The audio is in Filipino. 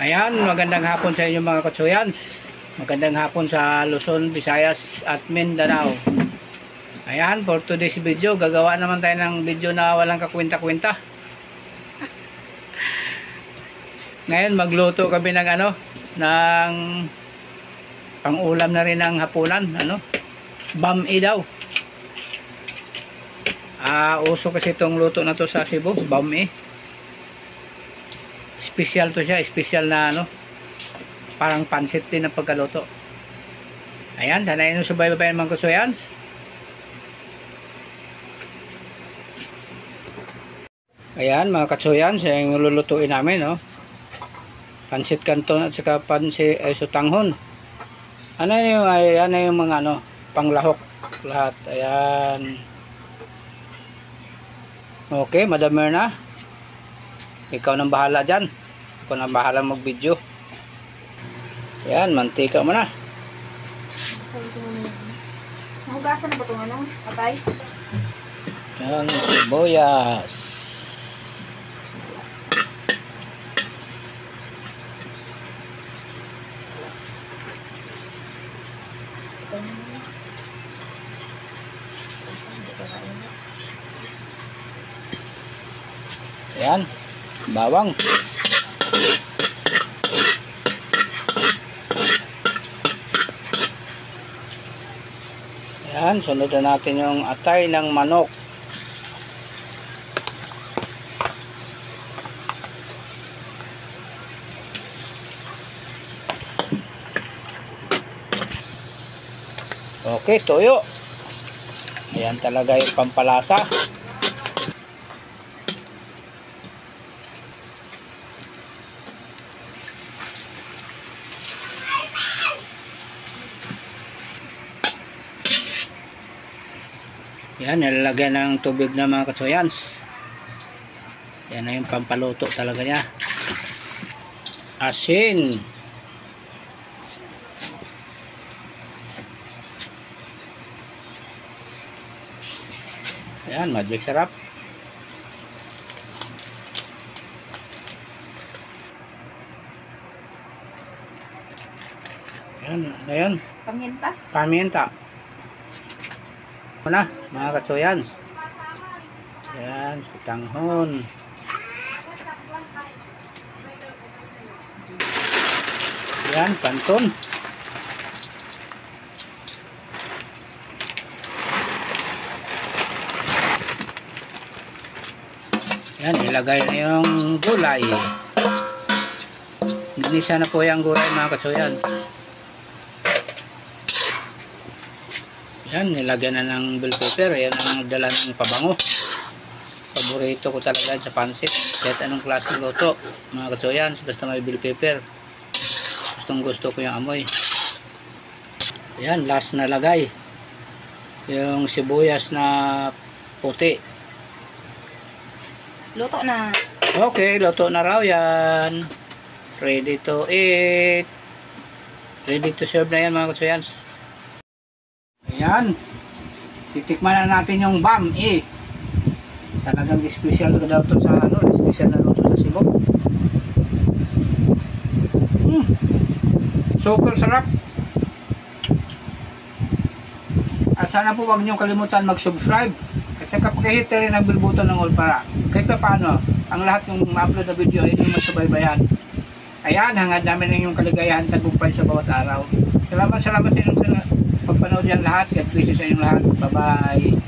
Ayan, magandang hapon sa inyo mga katsuyans. Magandang hapon sa Luzon, Visayas at Mindanao. Ayan, for today's video, gagawa naman tayo ng video na walang kakwenta-kwenta. Ngayon, magluto kami ng ng pang-ulam na rin ng hapunan, bam-i daw. Uso kasi itong luto na to sa Cebu, bam-i. Special to siya, special na parang pansit din ang pagkaluto. Ayan, sana yun subaybayan mga katsuyans. Ayan mga katsuyans, yung lulutuin namin, pansit canton at saka pansit sutanghon. Ayan na yung mga panglahok lahat. Ayan. Okay, Madam Myrna, ikaw nang bahala dyan. Ako nang bahala mag video. Ayan, mantika mo na. Nahugasan na ba itong atay? Ayan, sibuyas. Ayan, bawang. Ayan, sunod na natin yung atay ng manok. Okay, toyo. Ayan talaga yung pampalasa. Yan, nilalagyan ng tubig na mga katsuyans. Yan na yung pampaluto talaga niya. Asin. Yan, magic sarap. Yan, ayan. Paminta? Paminta. Na mga katsuyans. Ayan, sutanghon. Ayan, kanton. Ayan, ilagay na yung gulay. Ginisa na po yung gulay mga katsuyans. Yan, nilagyan na ng bell pepper. Ayan ang dala ng pabango. Paborito ko talaga sa pansit. Kahit anong klaseng luto mga katsuyans, basta may bell pepper, gustong gusto ko yung amoy. Ayan, last na lagay yung sibuyas na puti. Luto na. Okay, luto na raw yan. Ready to eat. Ready to serve na yan mga katsuyans. Ayan, titikman na natin yung bam-i. Talagang special daw to sa special na luto sa Cebu. Super sarap. At sana po wag niyo kalimutan mag-subscribe at saka pakihit rin ang bell button ng all para kahit pa paano ang lahat ng ma-upload na video ay inyong masubaybayan. Ayan, hangad namin ng inyong kaligayahan tagumpay sa bawat araw. Salamat sa inyong pagpanood yan lahat. God bless you sa inyong lahat. Bye bye.